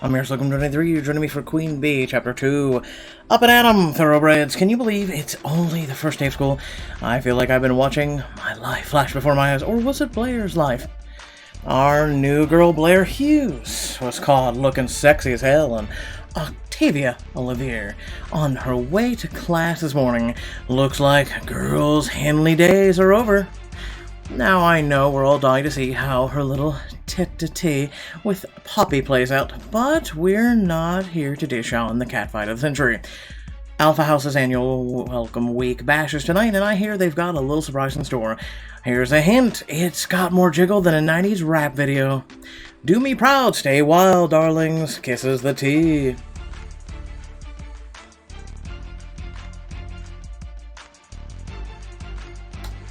I'm here, Slocum 23. You're joining me for Queen Bee, Chapter 2. Up and at 'em, thoroughbreds. Can you believe it's only the first day of school? I feel like I've been watching my life flash before my eyes. Or was it Blair's life? Our new girl, Blair Hughes, was caught looking sexy as hell, and Octavia Olivier, on her way to class this morning. Looks like girls' Henley days are over. Now I know we're all dying to see how her little tete-a-tete with Poppy plays out, but we're not here to dish out in the catfight of the century. Alpha House's annual Welcome Week bashes tonight, and I hear they've got a little surprise in store. Here's a hint, it's got more jiggle than a 90s rap video. Do me proud, stay wild, darlings. Kisses the T.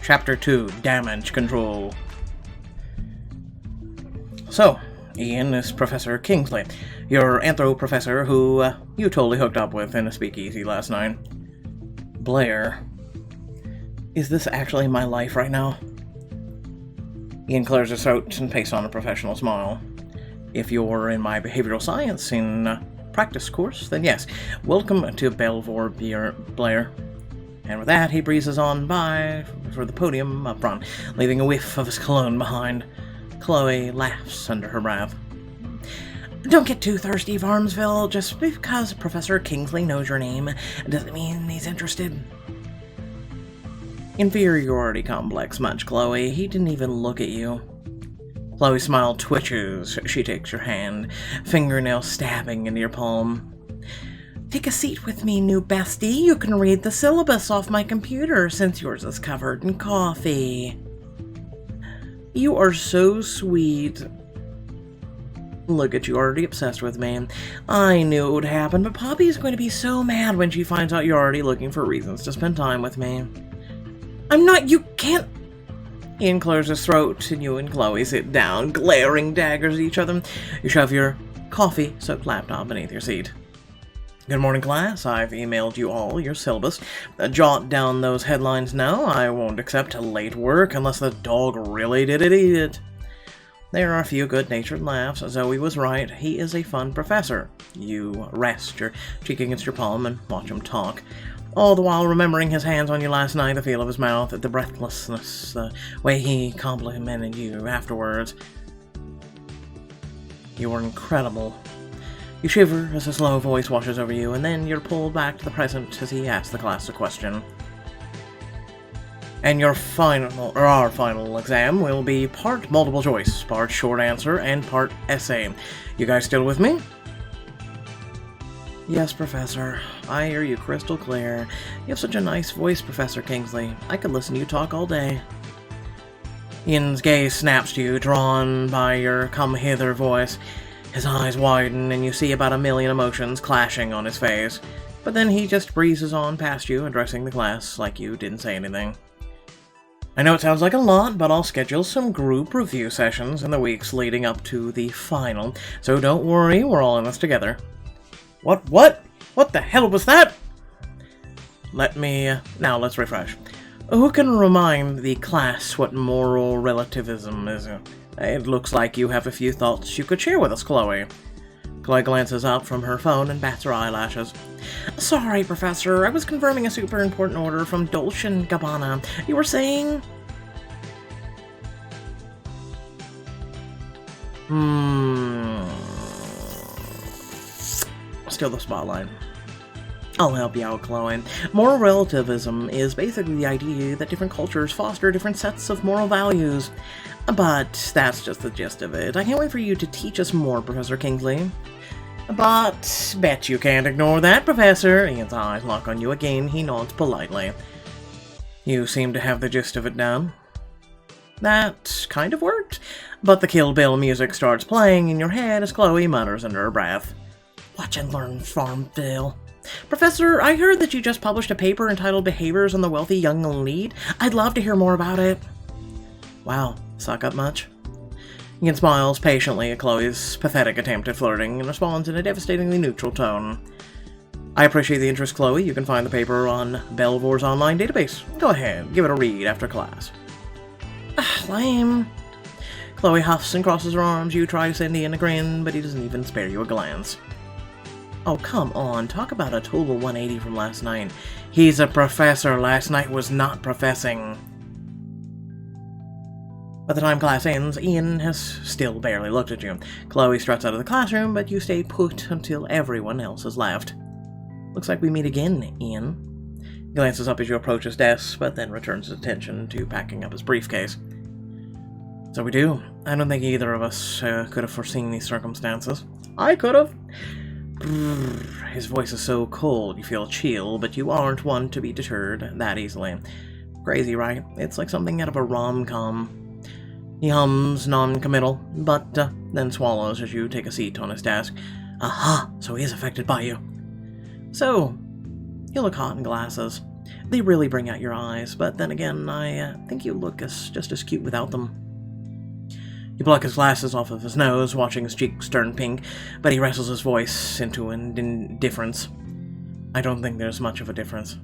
Chapter 2, Damage Control. So, Ian is Professor Kingsley, your anthro professor who you totally hooked up with in a speakeasy last night. Blair, is this actually my life right now? Ian clears his throat and pastes on a professional smile. If you're in my behavioral science in practice course, then yes, welcome to Belvoire, Blair. And with that, he breezes on by for the podium up front, leaving a whiff of his cologne behind. Chloe laughs under her breath. Don't get too thirsty, Varmsville. Just because Professor Kingsley knows your name doesn't mean he's interested. Inferiority complex much, Chloe. He didn't even look at you. Chloe's smile twitches. She takes your hand, fingernail stabbing into your palm. Take a seat with me, new bestie. You can read the syllabus off my computer since yours is covered in coffee. You are so sweet. Look at you, already obsessed with me. I knew it would happen, but Poppy is going to be so mad when she finds out you're already looking for reasons to spend time with me. I'm not, you can't. Ian clears his throat, and you and Chloe sit down, glaring daggers at each other. You shove your coffee-soaked laptop beneath your seat. Good morning, class. I've emailed you all your syllabus. Jot down those headlines now. I won't accept late work unless the dog really did eat it. There are a few good-natured laughs. Zoe was right. He is a fun professor. You rest your cheek against your palm and watch him talk. All the while remembering his hands on you last night, the feel of his mouth, the breathlessness, the way he complimented you afterwards. You were incredible. You shiver as a slow voice washes over you, and then you're pulled back to the present as he asks the class a question. And our final exam will be part multiple choice, part short answer, and part essay. You guys still with me? Yes, Professor. I hear you crystal clear. You have such a nice voice, Professor Kingsley. I could listen to you talk all day. Ian's gaze snaps to you, drawn by your come-hither voice. His eyes widen, and you see about 1,000,000 emotions clashing on his face. But then he just breezes on past you, addressing the class like you didn't say anything. I know it sounds like a lot, but I'll schedule some group review sessions in the weeks leading up to the final, so don't worry, we're all in this together. What the hell was that? Now let's refresh. Who can remind the class what moral relativism is? It looks like you have a few thoughts you could share with us, Chloe. Chloe glances up from her phone and bats her eyelashes. Sorry, Professor. I was confirming a super important order from Dolce & Gabbana. You were saying? Still the spotlight. I'll help you out, Chloe. Moral relativism is basically the idea that different cultures foster different sets of moral values. But that's just the gist of it. I can't wait for you to teach us more, Professor Kingsley. But bet you can't ignore that, Professor. Ian's eyes lock on you again. He nods politely. You seem to have the gist of it down. That kind of worked. But the Kill Bill music starts playing in your head as Chloe mutters under her breath. Watch and learn, Farmville. Professor, I heard that you just published a paper entitled Behaviors on the Wealthy Young Elite. I'd love to hear more about it. Wow, suck up much? Ian smiles patiently at Chloe's pathetic attempt at flirting and responds in a devastatingly neutral tone. I appreciate the interest, Chloe. You can find the paper on Belvoire's online database. Go ahead, give it a read after class. Lame. Chloe huffs and crosses her arms. You try to send Ian a grin, but he doesn't even spare you a glance. Oh, come on. Talk about a total 180 from last night. He's a professor. Last night was not professing. By the time class ends, Ian has still barely looked at you. Chloe struts out of the classroom, but you stay put until everyone else has left. Looks like we meet again, Ian. He glances up as you approach his desk, but then returns his attention to packing up his briefcase. So we do. I don't think either of us could have foreseen these circumstances. I could have. His voice is so cold you feel a chill, but you aren't one to be deterred that easily. Crazy, right? It's like something out of a rom-com. He hums, non-committal, but then swallows as you take a seat on his desk. Aha, so he is affected by you. So, you look hot in glasses. They really bring out your eyes, but then again, I think you look just as cute without them. You pluck his glasses off of his nose, watching his cheeks turn pink, but he wrestles his voice into an indifference. I don't think there's much of a difference.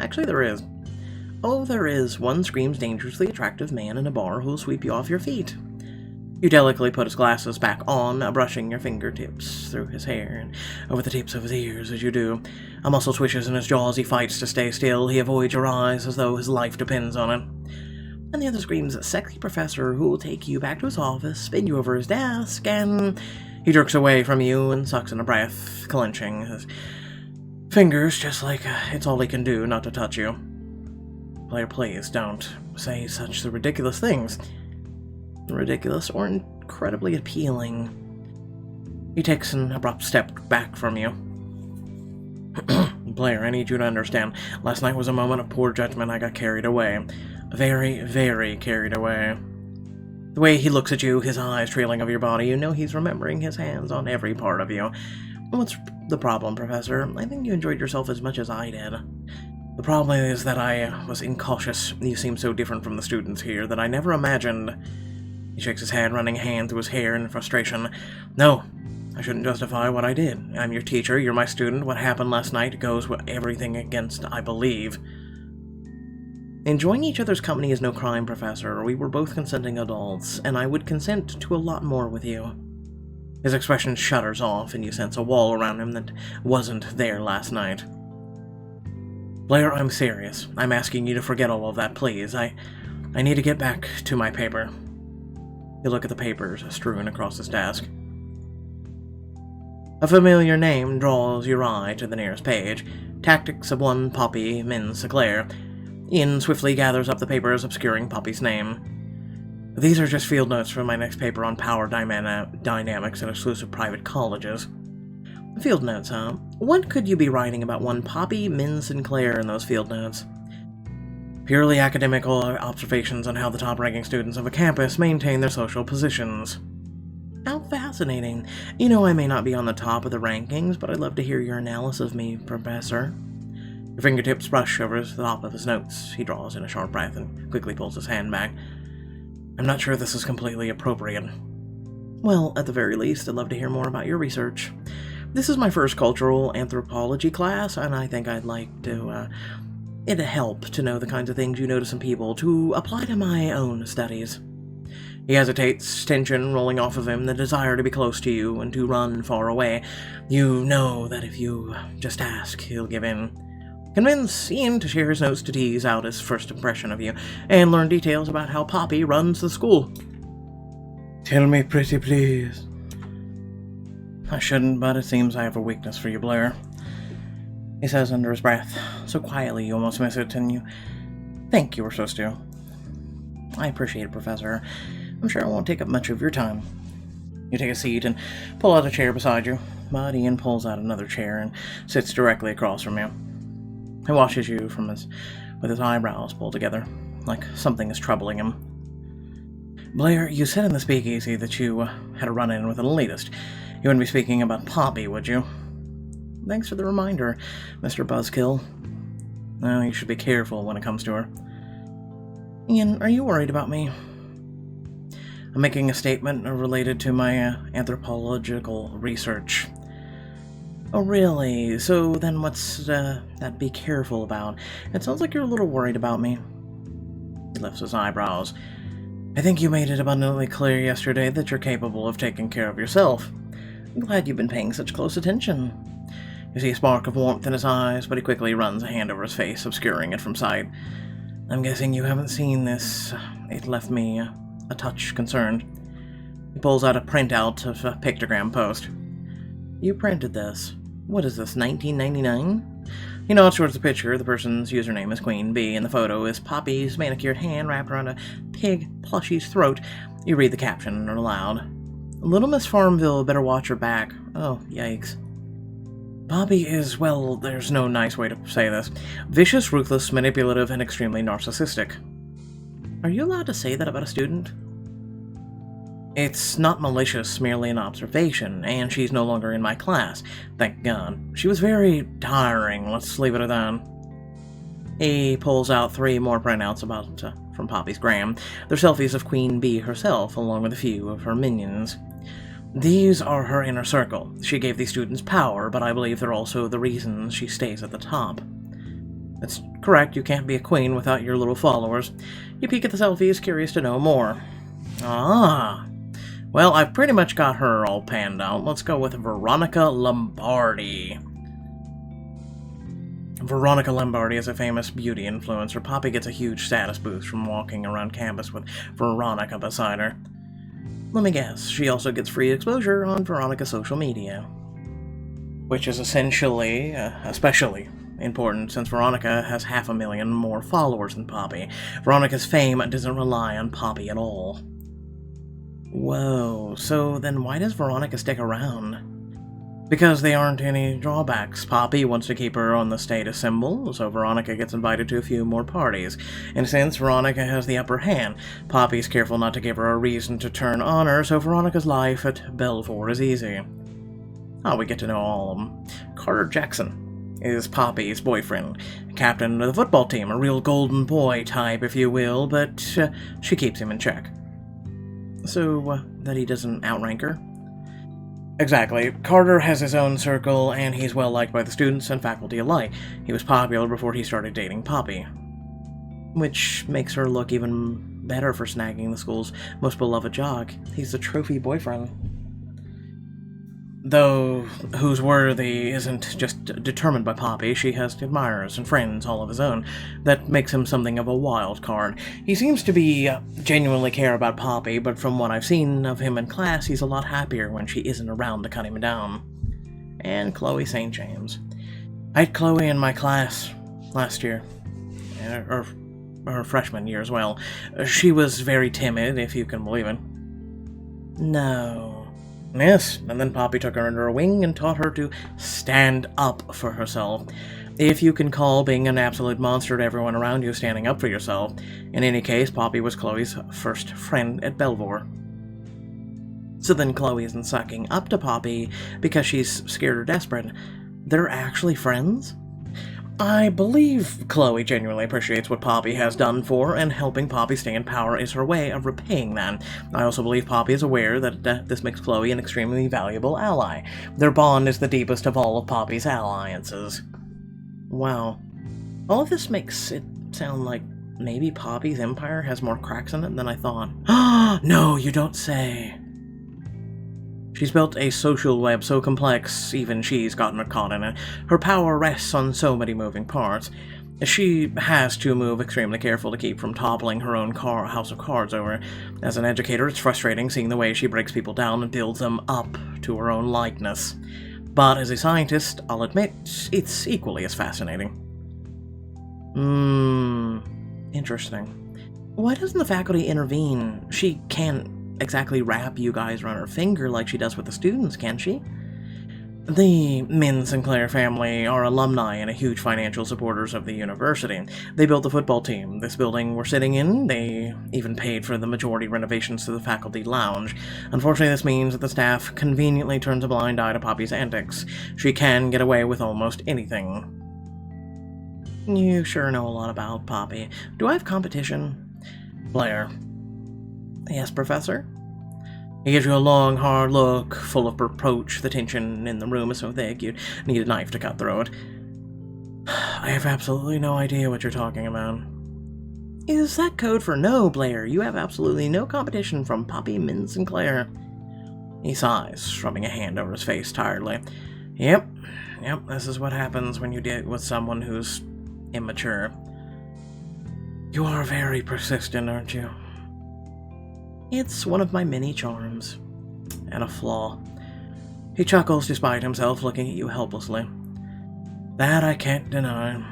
Actually, there is. Oh, there is. One screams dangerously attractive man in a bar who'll sweep you off your feet. You delicately put his glasses back on, brushing your fingertips through his hair and over the tips of his ears as you do. A muscle twitches in his jaw as he fights to stay still. He avoids your eyes as though his life depends on it. And the other screams, sexy professor who will take you back to his office, spin you over his desk, and he jerks away from you and sucks in a breath, clenching his fingers just like it's all he can do not to touch you. Blair, please don't say such ridiculous things. Ridiculous or incredibly appealing. He takes an abrupt step back from you. Blair, I need you to understand. Last night was a moment of poor judgment. I got carried away. Very, very carried away. The way he looks at you, his eyes trailing over your body, you know he's remembering his hands on every part of you. What's the problem, Professor? I think you enjoyed yourself as much as I did. The problem is that I was incautious. You seem so different from the students here that I never imagined. He shakes his head, running a hand through his hair in frustration. No, I shouldn't justify what I did. I'm your teacher, you're my student. What happened last night goes with everything against I believe. Enjoying each other's company is no crime, Professor. We were both consenting adults, and I would consent to a lot more with you. His expression shudders off, and you sense a wall around him that wasn't there last night. Blair, I'm serious. I'm asking you to forget all of that, please. I need to get back to my paper. You look at the papers strewn across his desk. A familiar name draws your eye to the nearest page. Tactics of one Poppy Min Sinclair. Ian swiftly gathers up the papers, obscuring Poppy's name. These are just field notes for my next paper on power dynamics in exclusive private colleges. Field notes, huh? What could you be writing about one Poppy Min Sinclair in those field notes? Purely academical observations on how the top-ranking students of a campus maintain their social positions. How fascinating. You know, I may not be on the top of the rankings, but I'd love to hear your analysis of me, Professor. Your fingertips brush over the top of his notes. He draws in a sharp breath and quickly pulls his hand back. I'm not sure this is completely appropriate. Well, at the very least, I'd love to hear more about your research. This is my first cultural anthropology class, and I think I'd like to, it'd help to know the kinds of things you notice in people to apply to my own studies. He hesitates, tension rolling off of him, the desire to be close to you and to run far away. You know that if you just ask, he'll give in. Convince Ian to share his notes to tease out his first impression of you, and learn details about how Poppy runs the school. Tell me pretty please. I shouldn't, but it seems I have a weakness for you, Blair. He says under his breath, so quietly you almost miss it, and you think you were supposed to. I appreciate it, Professor. I'm sure I won't take up much of your time. You take a seat and pull out a chair beside you, but Ian pulls out another chair and sits directly across from you. He watches you with his eyebrows pulled together, like something is troubling him. Blair, you said in the speakeasy that you had a run-in with an elitist. You wouldn't be speaking about Poppy, would you? Thanks for the reminder, Mr. Buzzkill. Oh, you should be careful when it comes to her. Ian, are you worried about me? I'm making a statement related to my anthropological research. Oh, really? So then what's that be careful about? It sounds like you're a little worried about me. He lifts his eyebrows. I think you made it abundantly clear yesterday that you're capable of taking care of yourself. I'm glad you've been paying such close attention. You see a spark of warmth in his eyes, but he quickly runs a hand over his face, obscuring it from sight. I'm guessing you haven't seen this. It left me a touch concerned. He pulls out a printout of a pictogram post. You printed this. What is this, 1999? He nods towards the picture. The person's username is Queen Bee, and the photo is Poppy's manicured hand wrapped around a pig plushie's throat. You read the caption aloud. Little Miss Farmville better watch her back. Oh, yikes. Poppy is, well, there's no nice way to say this. Vicious, ruthless, manipulative, and extremely narcissistic. Are you allowed to say that about a student? It's not malicious, merely an observation, and she's no longer in my class. Thank God. She was very tiring, let's leave it at that. He pulls out 3 more printouts from Poppy's gram. They're selfies of Queen Bee herself, along with a few of her minions. These are her inner circle. She gave these students power, but I believe they're also the reasons she stays at the top. That's correct, you can't be a queen without your little followers. You peek at the selfies, curious to know more. Ah. Well, I've pretty much got her all panned out. Let's go with Veronica Lombardi. Veronica Lombardi is a famous beauty influencer. Poppy gets a huge status boost from walking around campus with Veronica beside her. Let me guess, she also gets free exposure on Veronica's social media. Which is essentially, especially important since Veronica has 500,000 more followers than Poppy. Veronica's fame doesn't rely on Poppy at all. Whoa, so then why does Veronica stick around? Because there aren't any drawbacks. Poppy wants to keep her on the status symbol, so Veronica gets invited to a few more parties. And since Veronica has the upper hand, Poppy's careful not to give her a reason to turn on her, so Veronica's life at Belvoire is easy. Oh, we get to know all of them. Carter Jackson is Poppy's boyfriend, captain of the football team, a real golden boy type, if you will, but she keeps him in check. So, that he doesn't outrank her? Exactly. Carter has his own circle, and he's well liked by the students and faculty alike. He was popular before he started dating Poppy. Which makes her look even better for snagging the school's most beloved jock. He's the trophy boyfriend. Though who's worthy isn't just determined by Poppy, she has admirers and friends all of his own. That makes him something of a wild card. He seems to be genuinely care about Poppy, but from what I've seen of him in class, he's a lot happier when she isn't around to cut him down. And Chloe St. James. I had Chloe in my class last year. Or her freshman year as well. She was very timid, if you can believe it. No. Yes, and then Poppy took her under her wing and taught her to stand up for herself. If you can call being an absolute monster to everyone around you standing up for yourself. In any case, Poppy was Chloe's first friend at Belvoire. So then Chloe isn't sucking up to Poppy because she's scared or desperate. They're actually friends? I believe Chloe genuinely appreciates what Poppy has done for her, and helping Poppy stay in power is her way of repaying that. I also believe Poppy is aware that this makes Chloe an extremely valuable ally. Their bond is the deepest of all of Poppy's alliances. Wow. All of this makes it sound like maybe Poppy's empire has more cracks in it than I thought. No, you don't say. She's built a social web so complex, even she's gotten caught in it. Her power rests on so many moving parts. She has to move extremely careful to keep from toppling her own house of cards over. As an educator, it's frustrating seeing the way she breaks people down and builds them up to her own likeness. But as a scientist, I'll admit, it's equally as fascinating. Interesting. Why doesn't the faculty intervene? She can't exactly wrap you guys around her finger like she does with the students, can she? The Min Sinclair family are alumni and huge financial supporters of the university. They built the football team, this building we're sitting in. They even paid for the majority renovations to the faculty lounge. Unfortunately, this means that the staff conveniently turns a blind eye to Poppy's antics. She can get away with almost anything. You sure know a lot about Poppy. Do I have competition? Blair. Yes, Professor? He gives you a long, hard look, full of reproach. The tension in the room is so thick you'd need a knife to cut through it. I have absolutely no idea what you're talking about. Is that code for no, Blair? You have absolutely no competition from Poppy, Min, Sinclair. He sighs, rubbing a hand over his face tiredly. Yep, this is what happens when you deal with someone who's immature. You are very persistent, aren't you? It's one of my many charms. And a flaw. He chuckles despite himself, looking at you helplessly. That I can't deny.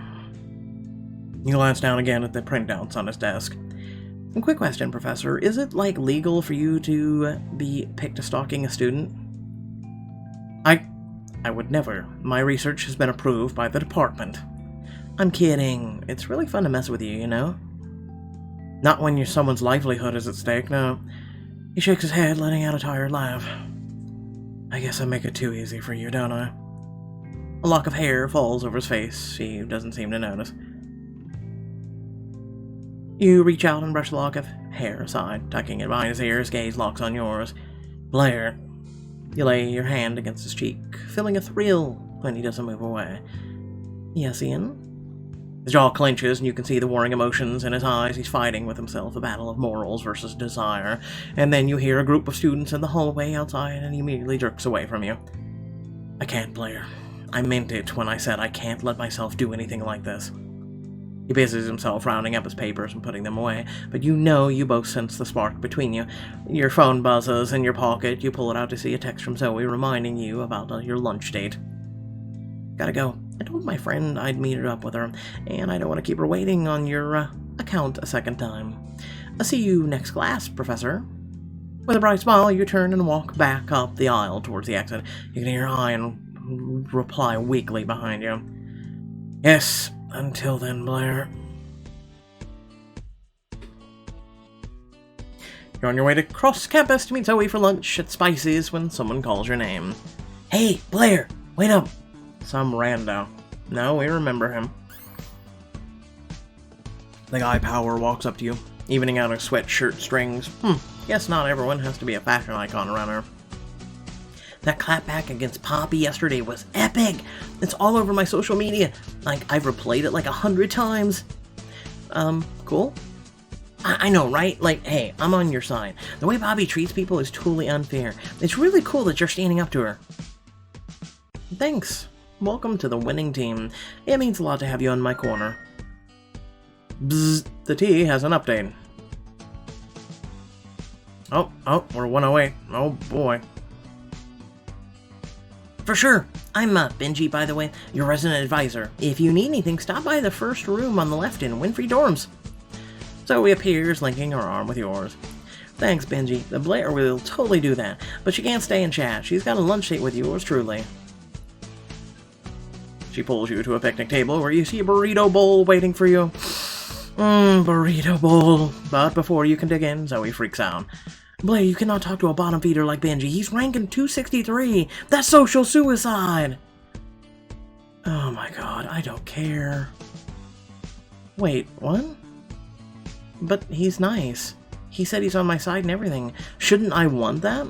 You glance down again at the printouts on his desk. Quick question, Professor. Is it, legal for you to be pick-to-stalking a student? I would never. My research has been approved by the department. I'm kidding. It's really fun to mess with you, you know? Not when someone's livelihood is at stake, no. He shakes his head, letting out a tired laugh. I guess I make it too easy for you, don't I? A lock of hair falls over his face. He doesn't seem to notice. You reach out and brush the lock of hair aside, tucking it behind his ear. His gaze locks on yours. Blair. You lay your hand against his cheek, feeling a thrill when he doesn't move away. Yes, Ian? His jaw clenches, and you can see the warring emotions in his eyes. He's fighting with himself, a battle of morals versus desire. And then you hear a group of students in the hallway outside, and he immediately jerks away from you. I can't, Blair. I meant it when I said I can't let myself do anything like this. He busies himself rounding up his papers and putting them away, but you know you both sense the spark between you. Your phone buzzes in your pocket. You pull it out to see a text from Zoe reminding you about your lunch date. Gotta go. I told my friend I'd meet her up with her, and I don't want to keep her waiting on your account a second time. I'll see you next class, Professor. With a bright smile, you turn and walk back up the aisle towards the exit. You can hear Ian reply weakly behind you. Yes, until then, Blair. You're on your way to cross campus to meet Zoe for lunch at Spicy's when someone calls your name. Hey, Blair, wait up. Some rando. No, we remember him. The guy Power walks up to you, evening out his sweatshirt strings. Guess not everyone has to be a fashion icon around her. That clapback against Poppy yesterday was epic! It's all over my social media. I've replayed it 100 times. Cool? I know, right? Hey, I'm on your side. The way Poppy treats people is totally unfair. It's really cool that you're standing up to her. Thanks. Welcome to the winning team. It means a lot to have you on my corner. Bzzz, the T has an update. Oh, we're 108. Oh boy. For sure. I'm Benji, by the way, your resident advisor. If you need anything, stop by the first room on the left in Winfrey Dorms. Zoe appears, linking her arm with yours. Thanks, Benji. The Blair will totally do that, but she can't stay and chat. She's got a lunch date with yours truly. She pulls you to a picnic table where you see a burrito bowl waiting for you. Burrito bowl. But before you can dig in, Zoe freaks out. Blair, you cannot talk to a bottom feeder like Benji. He's ranking 263. That's social suicide. Oh my god, I don't care. Wait, what? But he's nice. He said he's on my side and everything. Shouldn't I want that?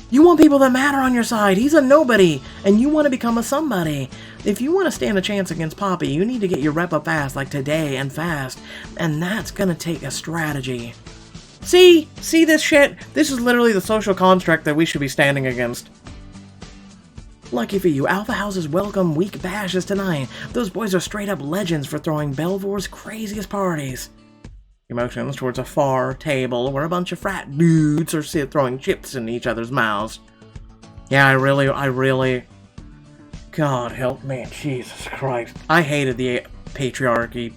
You want people that matter on your side. He's a nobody, and you want to become a somebody. If you want to stand a chance against Poppy, you need to get your rep up fast, like today, and fast. And that's gonna take a strategy. See this shit? This is literally the social construct that we should be standing against. Lucky for you, Alpha House's welcome week bash is tonight. Those boys are straight up legends for throwing Belvoire's craziest parties. He motions towards a far table where a bunch of frat dudes are throwing chips in each other's mouths. Yeah, I really... God help me, Jesus Christ. I hated the patriarchy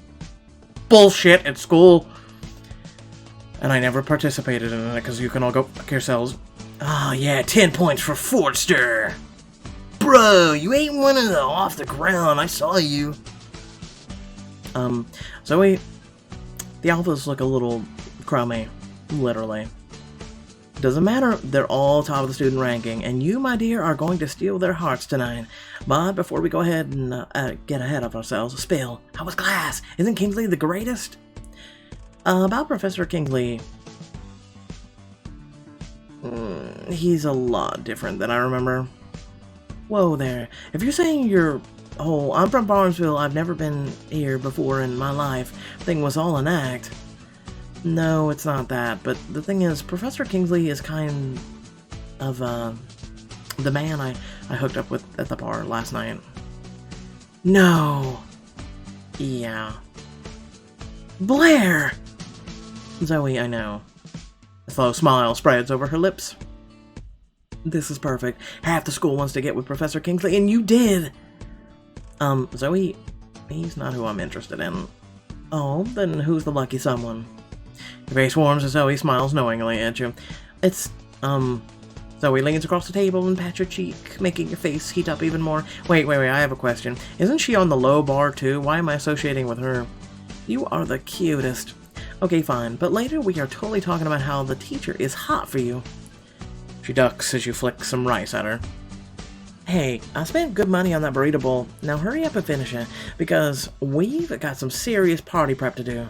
bullshit at school. And I never participated in it because you can all go fuck yourselves. Oh yeah, 10 points for Fortster. Bro, you ain't one of the off the ground. I saw you. Zoe, the alphas look a little crummy, literally. Doesn't matter, they're all top of the student ranking, and you, my dear, are going to steal their hearts tonight. But before we go ahead and get ahead of ourselves, spill. How was class? Isn't Kingsley the greatest? About Professor Kingsley, he's a lot different than I remember. Whoa there. If you're saying you're Oh, I'm from Barnesville. I've never been here before in my life. Thing was all an act. No, it's not that. But the thing is, Professor Kingsley is kind of, the man I hooked up with at the bar last night. No. Yeah. Blair! Zoe, I know. A slow smile spreads over her lips. This is perfect. Half the school wants to get with Professor Kingsley, and you did! Zoe, he's not who I'm interested in. Oh, then who's the lucky someone? Your face warms as Zoe smiles knowingly at you. It's, Zoe leans across the table and pats your cheek, making your face heat up even more. Wait, I have a question. Isn't she on the low bar too? Why am I associating with her? You are the cutest. Okay, fine, but later we are totally talking about how the teacher is hot for you. She ducks as you flick some rice at her. Hey, I spent good money on that burrito bowl. Now hurry up and finish it, because we've got some serious party prep to do.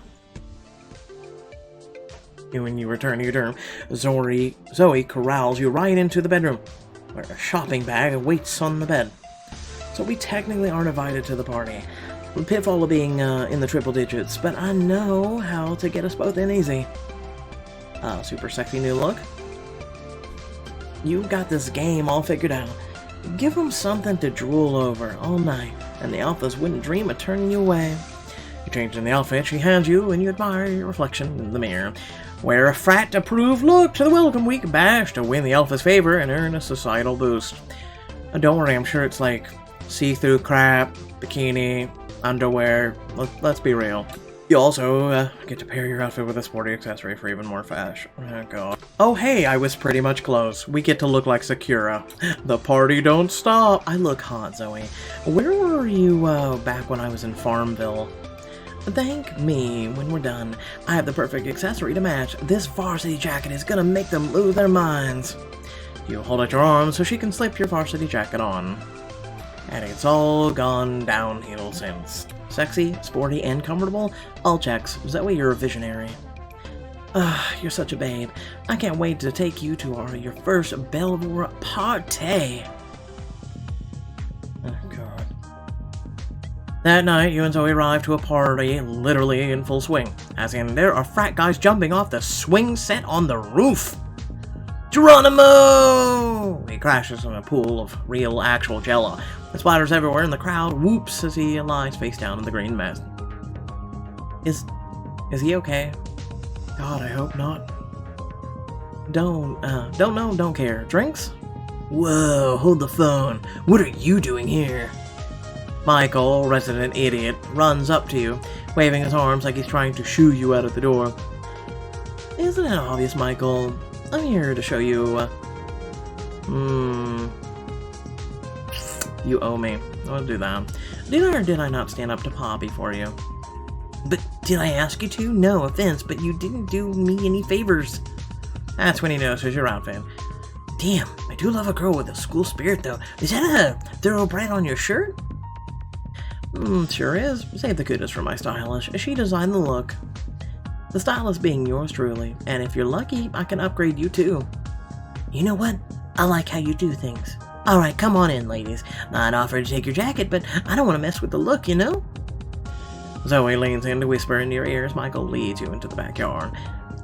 When you return to your dorm, Zoe corrals you right into the bedroom, where a shopping bag waits on the bed. So we technically aren't invited to the party. The pitfall of being in the triple digits, but I know how to get us both in easy. Super sexy new look. You've got this game all figured out. Give them something to drool over all night, and the alphas wouldn't dream of turning you away. You change in the outfit she hands you, and you admire your reflection in the mirror. Wear a frat-approved look to the Welcome Week bash to win the alpha's favor and earn a societal boost. Don't worry, I'm sure it's like see-through crap, bikini, underwear. Let's be real. You also get to pair your outfit with a sporty accessory for even more fashion. Oh, God. Oh, hey, I was pretty much close. We get to look like Sakura. The party don't stop. I look hot, Zoe. Where were you back when I was in Farmville? Thank me when we're done. I have the perfect accessory to match. This varsity jacket is gonna make them lose their minds. You hold out your arm so she can slip your varsity jacket on. And it's all gone downhill since. Sexy, sporty, and comfortable? All checks. Zoe, you're a visionary. You're such a babe. I can't wait to take you to your first Belvoire party. Oh, God. That night, you and Zoe arrive to a party literally in full swing. As in, there are frat guys jumping off the swing set on the roof. Geronimo! He crashes in a pool of real, actual Jello. It splatters everywhere, and the crowd whoops as he lies face down in the green mess. Is he okay? God, I hope not. Don't know, don't care. Drinks? Whoa, hold the phone. What are you doing here? Michael, resident idiot, runs up to you, waving his arms like he's trying to shoo you out of the door. Isn't it obvious, Michael? I'm here to show you, You owe me. I'll do that. Did I or did I not stand up to Poppy for you? But did I ask you to? No offense, but you didn't do me any favors. That's when he notices your outfit. Damn, I do love a girl with a school spirit, though. Is that a thoroughbred on your shirt? Sure is. Save the kudos for my stylist. She designed the look. The stylist being yours truly, and if you're lucky, I can upgrade you too. You know what? I like how you do things. Alright, come on in, ladies. I'd offer to take your jacket, but I don't want to mess with the look, you know? Zoe leans in to whisper into your ears. Michael leads you into the backyard.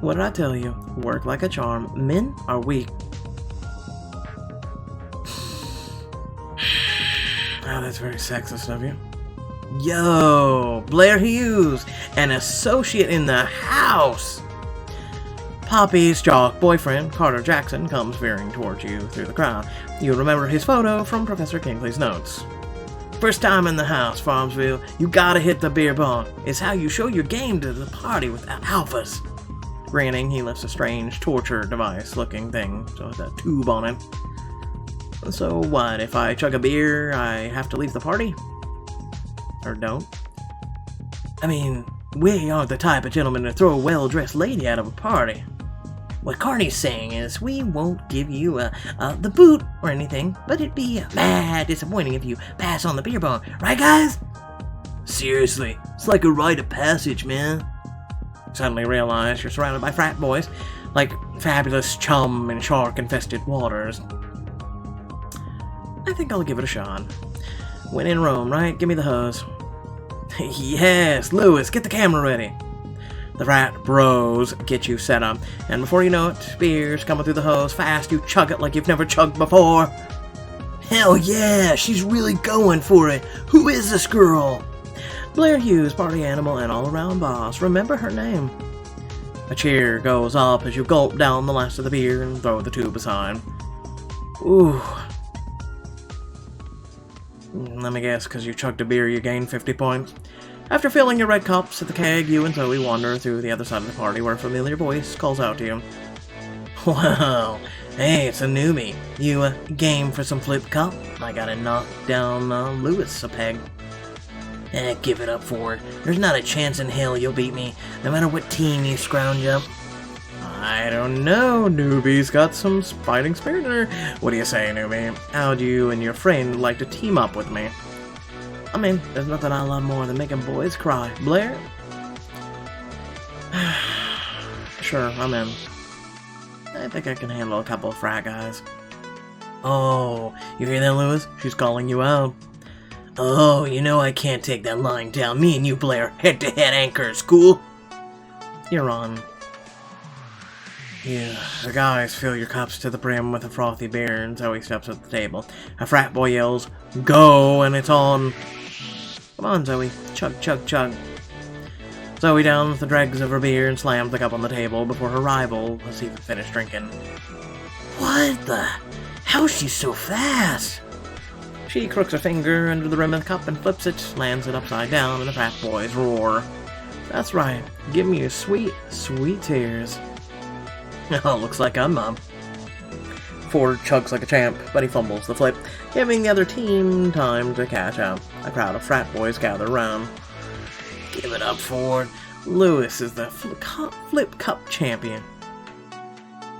What did I tell you? Work like a charm. Men are weak. Oh, that's very sexist of you. Yo, Blair Hughes, an associate in the house. Poppy's jock boyfriend, Carter Jackson, comes veering towards you through the crowd. You remember his photo from Professor Kingsley's notes. First time in the house, Farmsville. You gotta hit the beer bong. It's how you show your game to the party with alphas. Grinning, he lifts a strange torture device-looking thing, so with a tube on it. So what, if I chug a beer, I have to leave the party? Or don't? I mean, we aren't the type of gentlemen to throw a well-dressed lady out of a party. What Carney's saying is we won't give you the boot or anything, but it'd be mad disappointing if you pass on the beer bong. Right, guys? Seriously, it's like a rite of passage, man. Suddenly realize you're surrounded by frat boys, like fabulous chum in shark-infested waters. I think I'll give it a shot. When in Rome, right? Give me the hose. Yes, Lewis, get the camera ready. The frat bros get you set up, and before you know it, beer's coming through the hose fast. You chug it like you've never chugged before. Hell yeah, she's really going for it. Who is this girl? Blair Hughes, party animal and all-around boss. Remember her name. A cheer goes up as you gulp down the last of the beer and throw the tube aside. Ooh. Let me guess, because you chugged a beer, you gained 50 points. After filling your red cups at the keg, you and Zoe wander through the other side of the party where a familiar voice calls out to you. Wow, hey, it's a newbie. You game for some flip cup? I gotta knock down Lewis a peg. Give it up, Ford. There's not a chance in hell you'll beat me, no matter what team you scrounge up. I don't know, newbie's got some fighting spirit in her. What do you say, newbie? How'd you and your friend like to team up with me? I mean, there's nothing I love more than making boys cry. Blair? Sure, I'm in. I think I can handle a couple of frat guys. Oh, you hear that, Lewis? She's calling you out. Oh, you know I can't take that lying down. Me and you, Blair, head-to-head anchors, cool? You're on. Yeah, the guys fill your cups to the brim with a frothy beer, and Zoe steps at the table. A frat boy yells, "Go!" and it's on. Come on, Zoe. Chug, chug, chug. Zoe downs the dregs of her beer and slams the cup on the table before her rival has even finished drinking. What the? How's she so fast? She crooks her finger under the rim of the cup and flips it, lands it upside down, and the frat boys roar. That's right. Give me your sweet, sweet tears. Oh, looks like I'm mom. Ford chugs like a champ, but he fumbles the flip, giving the other team time to catch up. A crowd of frat boys gather around. Give it up, Ford. Lewis is the flip cup champion.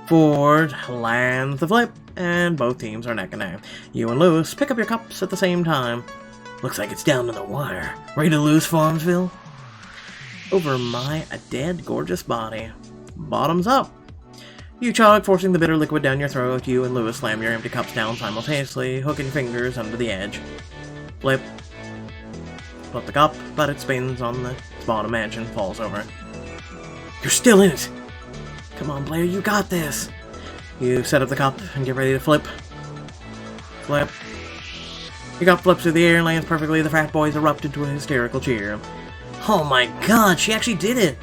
Ford lands the flip, and both teams are neck and neck. You and Lewis pick up your cups at the same time. Looks like it's down to the wire. Ready to lose, Farmsville? Over my dead, gorgeous body. Bottoms up. You chug, forcing the bitter liquid down your throat. You and Lewis slam your empty cups down simultaneously, hooking fingers under the edge. Flip. Flip the cup, but it spins on the bottom edge and falls over. You're still in it! Come on, Blair, you got this! You set up the cup and get ready to flip. Flip. Your cup flips through the air and lands perfectly. The frat boys erupt into a hysterical cheer. Oh my god, she actually did it!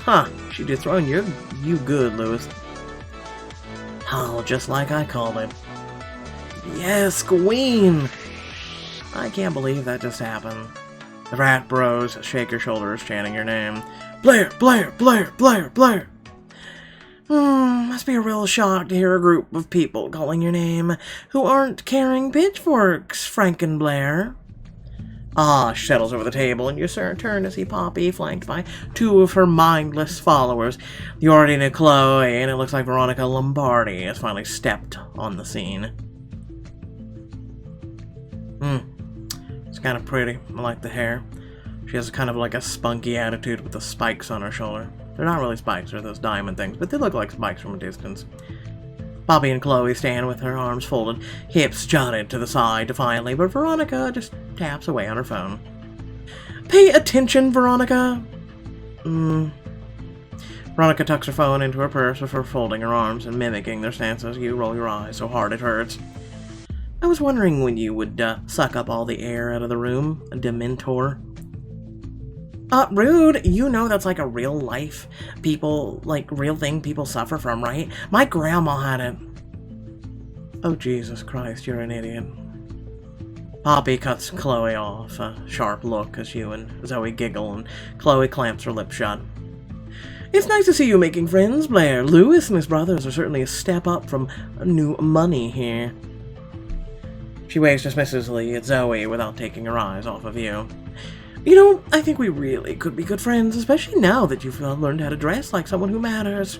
Huh, she dethroned you good, Lewis. Oh, just like I called it. Yes, Queen! I can't believe that just happened. The frat bros shake your shoulders, chanting your name. Blair, Blair, Blair, Blair, Blair! Must be a real shock to hear a group of people calling your name who aren't carrying pitchforks, Frankenblair. Ah, she settles over the table, and you turn to see Poppy, flanked by two of her mindless followers. You already know Chloe, and it looks like Veronica Lombardi has finally stepped on the scene. It's kind of pretty. I like the hair. She has kind of like a spunky attitude with the spikes on her shoulder. They're not really spikes, they're those diamond things, but they look like spikes from a distance. Poppy and Chloe stand with her arms folded, hips jutted to the side defiantly, but Veronica just taps away on her phone. Pay attention, Veronica! Veronica tucks her phone into her purse before folding her arms and mimicking their stances. You roll your eyes so hard it hurts. I was wondering when you would suck up all the air out of the room, a Dementor. Rude, you know that's like a real life real thing people suffer from, right? My grandma had it. Oh, Jesus Christ, you're an idiot. Poppy cuts Chloe off, a sharp look as you and Zoe giggle, and Chloe clamps her lips shut. It's nice to see you making friends, Blair. Lewis and his brothers are certainly a step up from new money here. She waves dismissively at Zoe without taking her eyes off of you. You know, I think we really could be good friends, especially now that you've learned how to dress like someone who matters.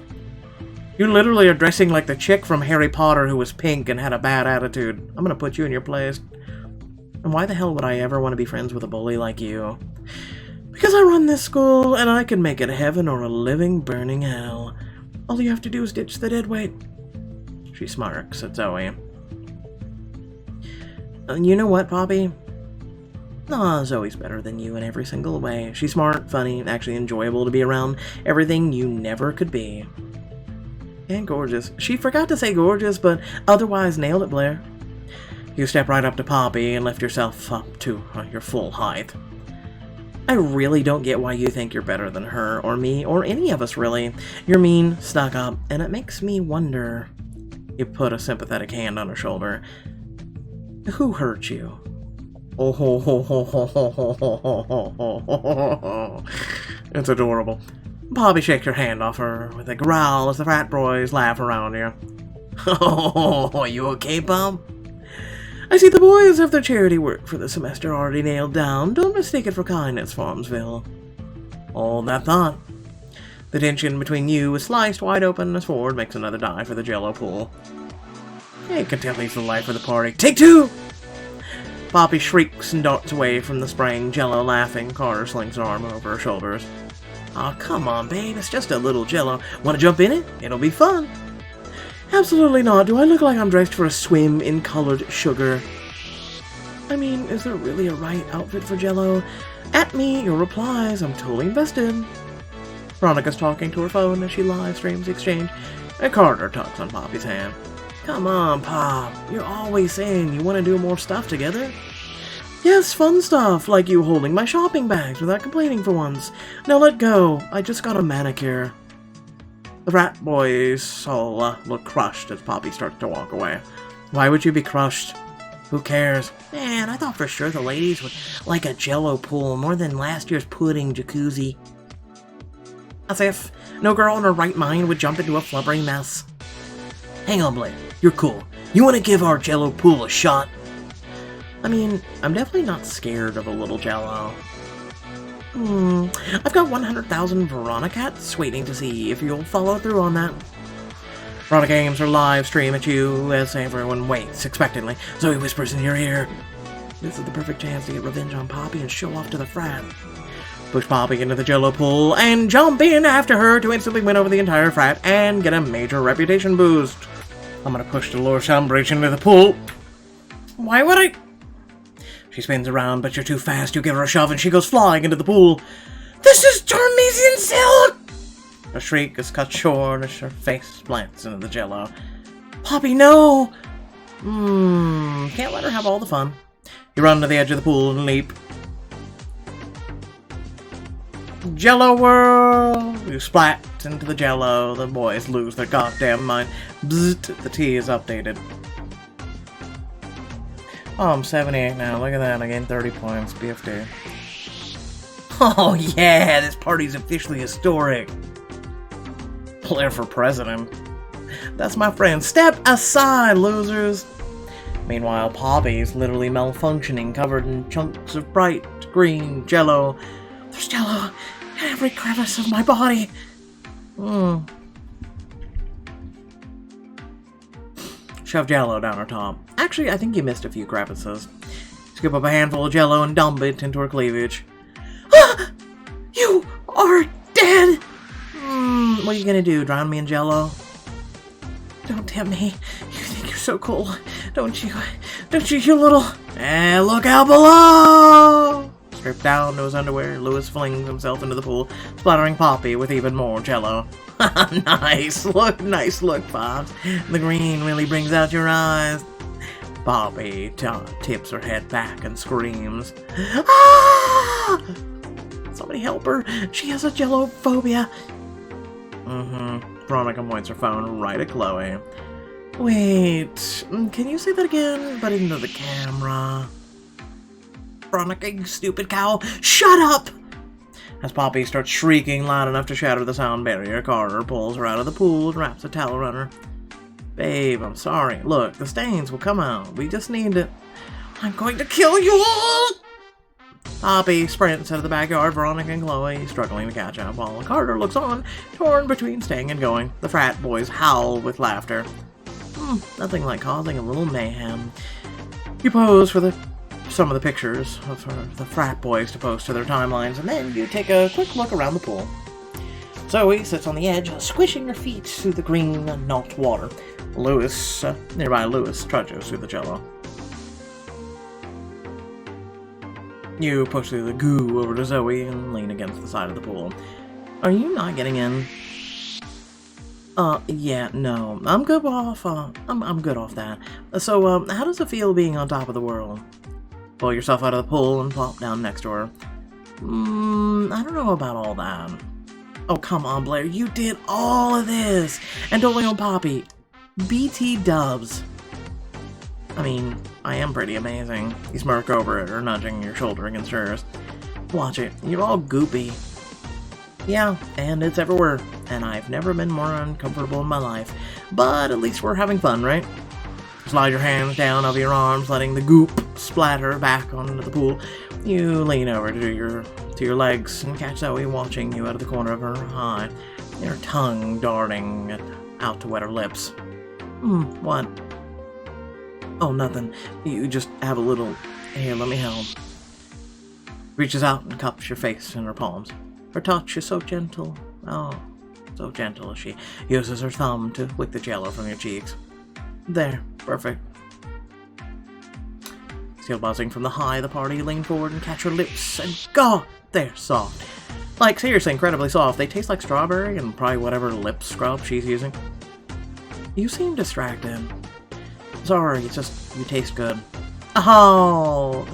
You literally are dressing like the chick from Harry Potter who was pink and had a bad attitude. I'm gonna put you in your place. And why the hell would I ever want to be friends with a bully like you? Because I run this school, and I can make it heaven or a living, burning hell. All you have to do is ditch the deadweight. She smirks at Zoe. You know what, Poppy? Aw, Zoe's better than you in every single way. She's smart, funny, actually enjoyable to be around. Everything you never could be. And gorgeous. She forgot to say gorgeous, but otherwise nailed it, Blair. You step right up to Poppy and lift yourself up to your full height. I really don't get why you think you're better than her, or me, or any of us, really. You're mean, stuck up, and it makes me wonder. You put a sympathetic hand on her shoulder. Who hurt you? Oh, ho, ho, ho, ho, ho, ho, ho, ho, ho, ho. It's adorable. Poppy shakes your hand off her with a growl as the frat boys laugh around you. Oh, you okay, Bob? I see the boys have their charity work for the semester already nailed down. Don't mistake it for kindness, Farmsville. Hold that thought. The tension between you is sliced wide open as Ford makes another dive for the Jello Pool. Hey, Kentucky's the life of the party. Take two! Poppy shrieks and darts away from the spraying Jello, laughing. Carter slings her arm over her shoulders. Aw, come on, babe. It's just a little Jello. Want to jump in it? It'll be fun. Absolutely not. Do I look like I'm dressed for a swim in colored sugar? I mean, is there really a right outfit for Jello? At me, your replies. I'm totally invested. Veronica's talking to her phone as she live streams the exchange. And Carter tugs on Poppy's hand. Come on, Pop. You're always saying you want to do more stuff together. Yes, fun stuff, like you holding my shopping bags without complaining for once. Now let go. I just got a manicure. The frat boys all look crushed as Poppy starts to walk away. Why would you be crushed? Who cares? Man, I thought for sure the ladies would like a Jello pool more than last year's pudding jacuzzi. As if no girl in her right mind would jump into a flubbering mess. Hang on, Blair. You're cool. You want to give our Jello pool a shot? I mean, I'm definitely not scared of a little Jello. I've got 100,000 Veronicats waiting to see if you'll follow through on that. Veronica aims her live stream at you as everyone waits expectantly. Zoe whispers in your ear. This is the perfect chance to get revenge on Poppy and show off to the frat. Push Poppy into the Jello pool and jump in after her to instantly win over the entire frat and get a major reputation boost. I'm gonna push Dolores Umbridge into the pool. Why would I? She spins around, but you're too fast. You give her a shove and she goes flying into the pool. This is Charmesian silk! A shriek is cut short as her face plants into the Jello. Poppy, no! Can't let her have all the fun. You run to the edge of the pool and leap. Jello whirl! You splat into the Jello. The boys lose their goddamn mind. Bzzzt, the tea is updated. Oh, I'm 78 now. Look at that. I gained 30 points. BFD. Oh, yeah. This party's officially historic. Blair for president. That's my friend. Step aside, losers. Meanwhile, Poppy's literally malfunctioning, covered in chunks of bright green Jello. There's Jello in every crevice of my body. Shove Jello down her top. Actually, I think you missed a few crevices. Scoop up a handful of Jello and dump it into her cleavage. Ah! You are dead! What are you gonna do, drown me in Jello? Don't tempt me. You think you're so cool. Don't you? Don't you, you little... And look out below! Stripped down to his underwear, Lewis flings himself into the pool, splattering Poppy with even more Jello. Nice look, Pops. The green really brings out your eyes. Poppy tips her head back and screams. Ah! Somebody help her. She has a Jello phobia. Veronica points her phone right at Chloe. Wait, can you say that again, but into the camera? Veronica, you stupid cow, shut up! As Poppy starts shrieking loud enough to shatter the sound barrier, Carter pulls her out of the pool and wraps a towel around her. Babe, I'm sorry. Look, the stains will come out. We just need to... I'm going to kill you all! Poppy sprints out of the backyard, Veronica and Chloe struggling to catch up, while Carter looks on, torn between staying and going. The frat boys howl with laughter. Nothing like causing a little mayhem. You pose for some of the pictures of the frat boys to post to their timelines, and then you take a quick look around the pool. Zoe sits on the edge, squishing her feet through the green, not water. Nearby Lewis trudges through the Jello. You push through the goo over to Zoe and lean against the side of the pool. Are you not getting in? Yeah, no. I'm good off, I'm good off that. So, how does it feel being on top of the world? Pull yourself out of the pool and plop down next to her. I don't know about all that. Oh, come on, Blair. You did all of this! And totally on Poppy. BT dubs. I mean, I am pretty amazing. You smirk over it, or nudging your shoulder against hers. Watch it. You're all goopy. Yeah, and it's everywhere. And I've never been more uncomfortable in my life. But at least we're having fun, right? Slide your hands down over your arms, letting the goop splatter back onto the pool. You lean over to your legs and catch Zoe watching you out of the corner of her eye, your tongue darting out to wet her lips. What? Oh, nothing. You just have a little... Here, let me help. Reaches out and cups your face in her palms. Her touch is so gentle. Oh, so gentle as she uses her thumb to lick the jello from your cheeks. There, perfect. Still buzzing from the high of the party, you lean forward and catch her lips, and God, they're soft. Like, seriously, incredibly soft. They taste like strawberry and probably whatever lip scrub she's using. You seem distracted. Sorry, it's just, you taste good. Oh!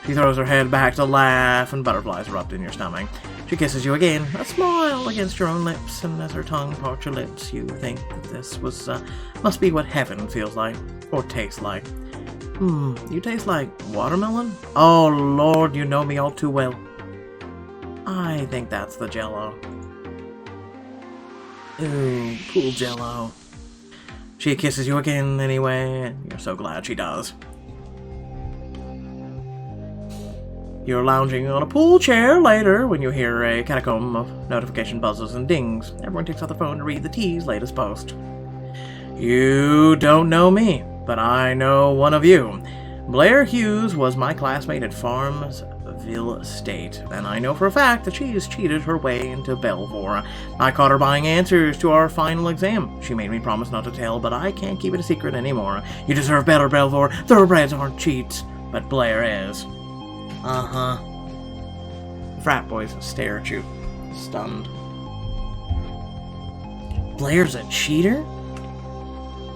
She throws her head back to laugh, and butterflies erupt in your stomach. She kisses you again, a smile against your own lips, and as her tongue parts your lips, you think that this must be what heaven feels like, or tastes like. You taste like watermelon? Oh, Lord, you know me all too well. I think that's the jello. Ooh, pool jello. She kisses you again anyway, and you're so glad she does. You're lounging on a pool chair later when you hear a catacomb of notification buzzes and dings. Everyone takes out the phone to read the T's latest post. You don't know me, but I know one of you. Blair Hughes was my classmate at Farmsville State, and I know for a fact that she's cheated her way into Belvoire. I caught her buying answers to our final exam. She made me promise not to tell, but I can't keep it a secret anymore. You deserve better, Belvoire. Thoroughbreds aren't cheats, but Blair is. Uh-huh. Frat boys stare at you, stunned. Blair's a cheater?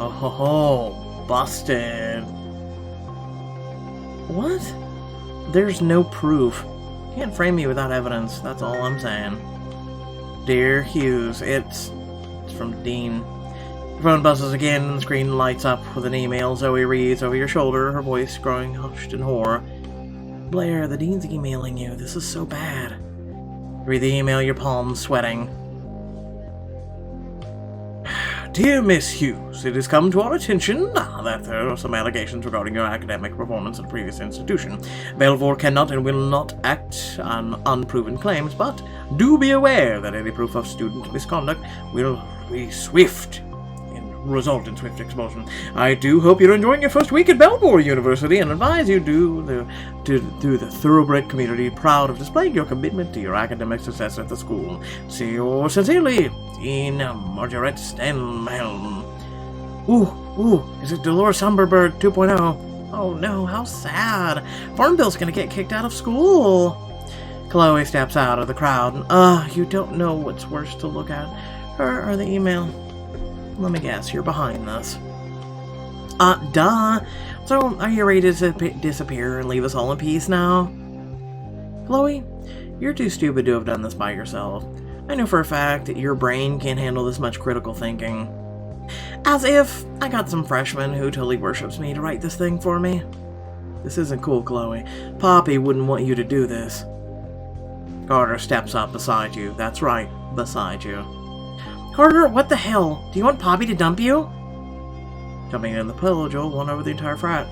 Oh ho ho, busted. What? There's no proof. Can't frame me without evidence, that's all I'm saying. Dear Hughes, it's from Dean. Your phone buzzes again and the screen lights up with an email Zoe reads over your shoulder, her voice growing hushed in horror. Blair, the Dean's emailing you. This is so bad. Read the email, your palms sweating. Dear Miss Hughes, it has come to our attention that there are some allegations regarding your academic performance at a previous institution. Belvoire cannot and will not act on unproven claims, but do be aware that any proof of student misconduct will be swift and result in swift expulsion. I do hope you're enjoying your first week at Belvoire University and advise you do the thoroughbred community proud of displaying your commitment to your academic success at the school. See yours sincerely, Dean Margaret Stenhelm. Ooh, is it Dolores Humberberg 2.0? Oh no, how sad. Farmville's gonna get kicked out of school. Chloe steps out of the crowd and, you don't know what's worse to look at, her or the email. Let me guess, you're behind this. Duh. So, are you ready to disappear and leave us all in peace now? Chloe, you're too stupid to have done this by yourself. I know for a fact that your brain can't handle this much critical thinking. As if I got some freshman who totally worships me to write this thing for me. This isn't cool, Chloe. Poppy wouldn't want you to do this. Carter steps up beside you. That's right, beside you. Carter, what the hell? Do you want Poppy to dump you? Jumping in the pool, Joel won over the entire frat.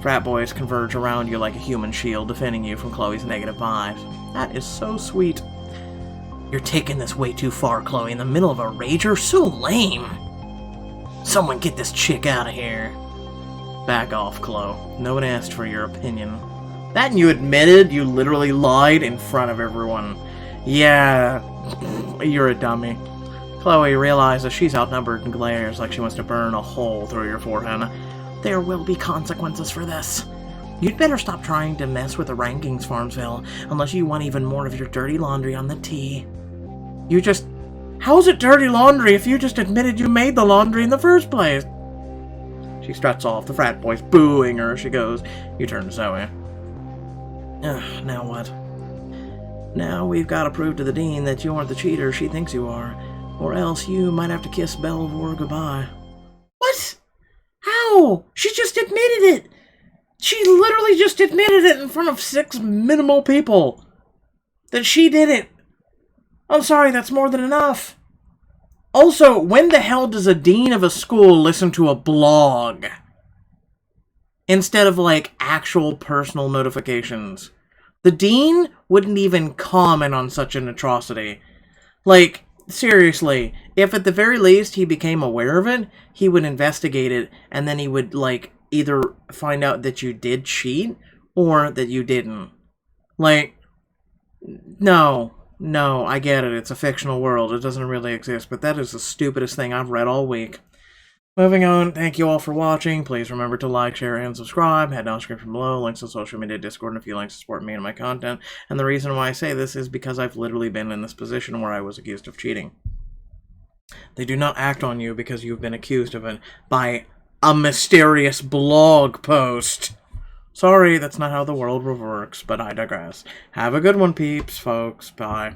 Frat boys converge around you like a human shield, defending you from Chloe's negative vibes. That is so sweet. You're taking this way too far, Chloe. In the middle of a rager? So lame. Someone get this chick out of here. Back off, Chloe. No one asked for your opinion. That and you admitted you literally lied in front of everyone. Yeah, you're a dummy. Chloe realizes she's outnumbered and glares like she wants to burn a hole through your forehead. There will be consequences for this. You'd better stop trying to mess with the rankings, Farmsville, unless you want even more of your dirty laundry on the tee. You just... How's it dirty laundry if you just admitted you made the laundry in the first place? She struts off, the frat boy's booing her as she goes. You turn to Zoe. Now what? Now we've got to prove to the dean that you aren't the cheater she thinks you are, or else you might have to kiss Belvoire goodbye. What? How? She just admitted it! She literally just admitted it in front of 6 minimal people. That she did it. I'm sorry, that's more than enough. Also, when the hell does a dean of a school listen to a blog? Instead of, like, actual personal notifications. The dean wouldn't even comment on such an atrocity. Like, seriously, if at the very least he became aware of it, he would investigate it, and then he would, like, either find out that you did cheat, or that you didn't. Like, no, I get it, it's a fictional world, it doesn't really exist, but that is the stupidest thing I've read all week. Moving on, thank you all for watching. Please remember to like, share, and subscribe. Head down the description below, links to social media, Discord, and a few links to support me and my content. And the reason why I say this is because I've literally been in this position where I was accused of cheating. They do not act on you because you've been accused of it by a mysterious blog post. Sorry, that's not how the world works, but I digress. Have a good one, peeps, folks. Bye.